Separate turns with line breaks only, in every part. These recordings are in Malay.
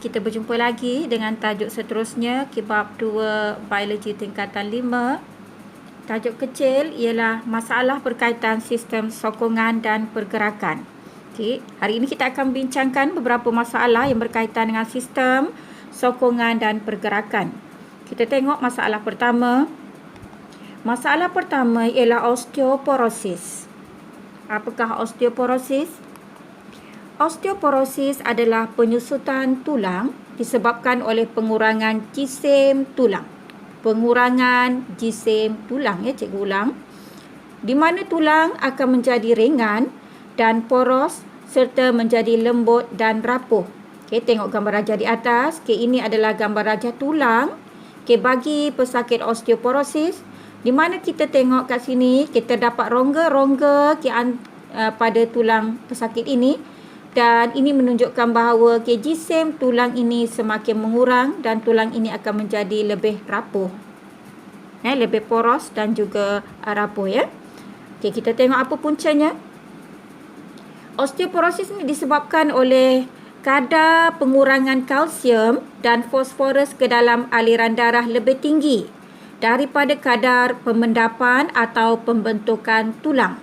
kita berjumpa lagi dengan tajuk seterusnya, bab 2 biologi tingkatan 5. Tajuk kecil ialah masalah berkaitan sistem sokongan dan pergerakan. Hari ini kita akan bincangkan beberapa masalah yang berkaitan dengan sistem sokongan dan pergerakan. Kita tengok masalah pertama. Masalah pertama ialah osteoporosis. Apakah osteoporosis? Osteoporosis adalah penyusutan tulang disebabkan oleh pengurangan jisim tulang. Pengurangan jisim tulang, cikgu ulang. Di mana tulang akan menjadi ringan dan poros serta menjadi lembut dan rapuh. Tengok gambar rajah di atas. Ini adalah gambar rajah tulang. Bagi pesakit osteoporosis, di mana kita tengok kat sini, kita dapat rongga-rongga pada tulang pesakit ini. Dan ini menunjukkan bahawa jisim tulang ini semakin mengurang dan tulang ini akan menjadi lebih rapuh. Lebih poros dan juga rapuh ya. Kita tengok apa puncanya. Osteoporosis ini disebabkan oleh kadar pengurangan kalsium dan fosforus ke dalam aliran darah lebih tinggi daripada kadar pemendapan atau pembentukan tulang.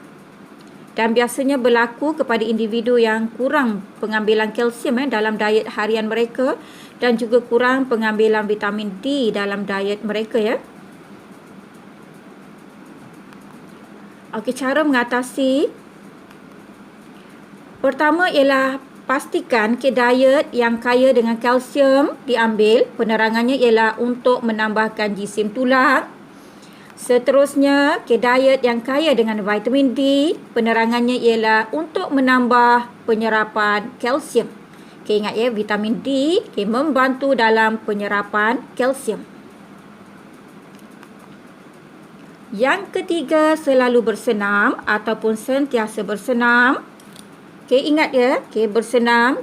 Dan biasanya berlaku kepada individu yang kurang pengambilan kalsium dalam diet harian mereka dan juga kurang pengambilan vitamin D dalam diet mereka ya. Cara mengatasi. Pertama ialah pastikan diet yang kaya dengan kalsium diambil. Penerangannya ialah untuk menambahkan jisim tulang. Seterusnya, diet yang kaya dengan vitamin D, penerangannya ialah untuk menambah penyerapan kalsium. Ingat ya, vitamin D membantu dalam penyerapan kalsium. Yang ketiga, selalu bersenam ataupun sentiasa bersenam. Ingat ya, bersenam.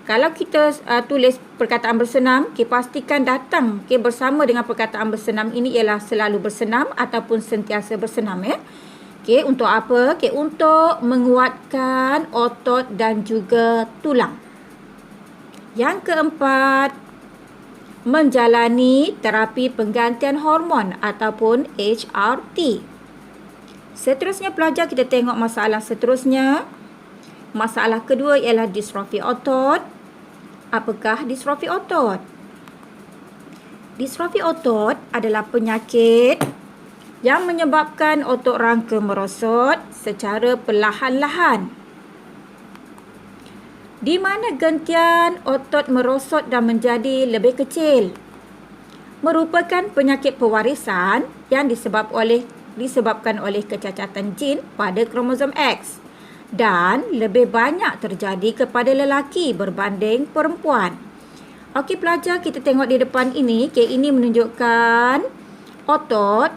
Kalau kita tulis perkataan bersenam, pastikan datang bersama dengan perkataan bersenam ini ialah selalu bersenam ataupun sentiasa bersenam ya. Untuk apa? Untuk menguatkan otot dan juga tulang. Yang keempat, menjalani terapi penggantian hormon ataupun HRT. Seterusnya pelajar, kita tengok masalah seterusnya. Masalah kedua ialah distrofi otot. Apakah distrofi otot? Distrofi otot adalah penyakit yang menyebabkan otot rangka merosot secara perlahan-lahan. Di mana gentian otot merosot dan menjadi lebih kecil. Merupakan penyakit pewarisan yang disebabkan oleh kecacatan jin pada kromosom X. Dan lebih banyak terjadi kepada lelaki berbanding perempuan. Pelajar, kita tengok di depan ini. Ini menunjukkan otot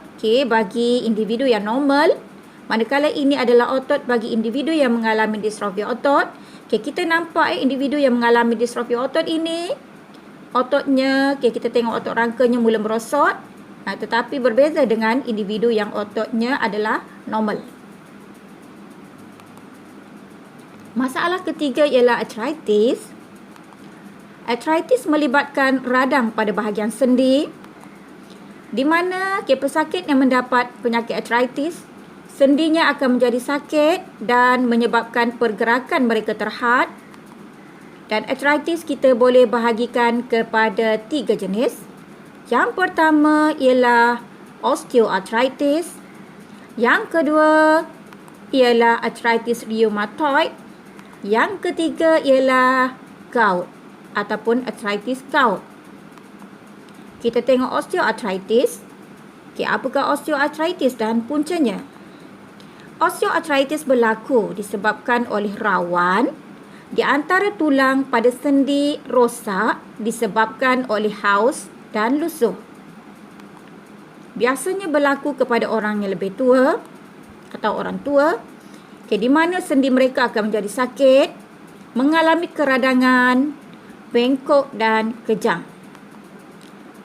bagi individu yang normal. Manakala ini adalah otot bagi individu yang mengalami distrofi otot. Kita nampak individu yang mengalami distrofi otot ini, ototnya, kita tengok otot rangkanya mula merosot. Tetapi berbeza dengan individu yang ototnya adalah normal. Masalah ketiga ialah arthritis. Arthritis melibatkan radang pada bahagian sendi, di mana pesakit yang mendapat penyakit arthritis, sendinya akan menjadi sakit dan menyebabkan pergerakan mereka terhad. Dan arthritis kita boleh bahagikan kepada 3 jenis. Yang pertama ialah osteoarthritis. Yang kedua ialah arthritis rheumatoid. Yang ketiga ialah gout ataupun arthritis gout. Kita tengok osteoarthritis. Apakah osteoarthritis dan puncanya? Osteoarthritis berlaku disebabkan oleh rawan di antara tulang pada sendi rosak disebabkan oleh haus dan lusuh. Biasanya berlaku kepada orang yang lebih tua atau orang tua. Di mana sendi mereka akan menjadi sakit, mengalami keradangan, bengkok dan kejang.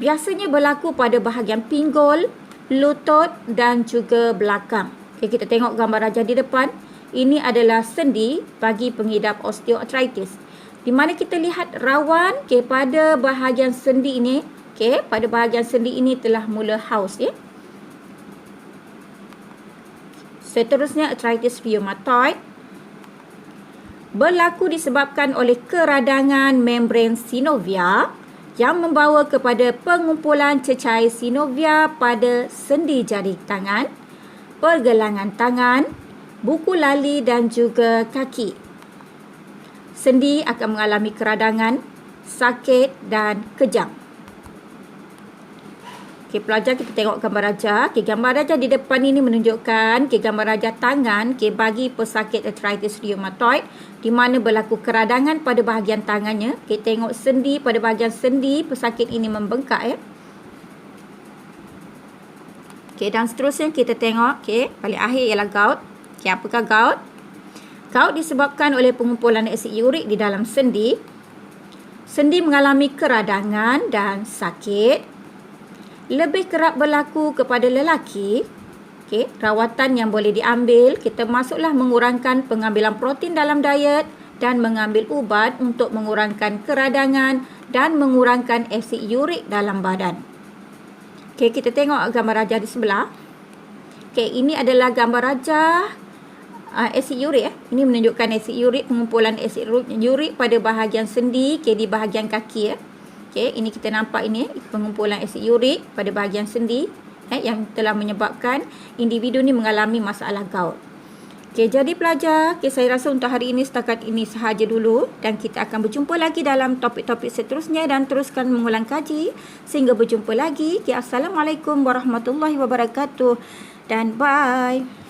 Biasanya berlaku pada bahagian pinggul, lutut dan juga belakang. Kita tengok gambar rajah di depan. Ini adalah sendi bagi pengidap osteoarthritis. di mana kita lihat rawan pada bahagian sendi ini. Pada bahagian sendi ini telah mula haus Seterusnya arthritis rheumatoid berlaku disebabkan oleh keradangan membran synovial yang membawa kepada pengumpulan cecair synovial pada sendi jari tangan, pergelangan tangan, buku lali dan juga kaki. Sendi akan mengalami keradangan, sakit dan kejang. Pelajar, kita tengok gambar raja. Gambar raja di depan ini menunjukkan gambar raja tangan bagi pesakit arthritis rheumatoid di mana berlaku keradangan pada bahagian tangannya. Tengok sendi, pada bahagian sendi pesakit ini membengkak dan seterusnya kita tengok paling akhir ialah gout. Apakah gout? Gout disebabkan oleh pengumpulan asid urik di dalam sendi. Sendi mengalami keradangan dan sakit. Lebih kerap berlaku kepada lelaki. Rawatan yang boleh diambil, kita masuklah mengurangkan pengambilan protein dalam diet dan mengambil ubat untuk mengurangkan keradangan dan mengurangkan asid urik dalam badan. Kita tengok gambar raja di sebelah. Ini adalah gambar raja asid urik. Ini menunjukkan asid urik, pengumpulan asid urik pada bahagian sendi, di bahagian kaki ini kita nampak ini pengumpulan asid urik pada bahagian sendi yang telah menyebabkan individu ni mengalami masalah gout. Jadi pelajar, saya rasa untuk hari ini setakat ini sahaja dulu dan kita akan berjumpa lagi dalam topik-topik seterusnya dan teruskan mengulang kaji sehingga berjumpa lagi. Assalamualaikum warahmatullahi wabarakatuh dan bye.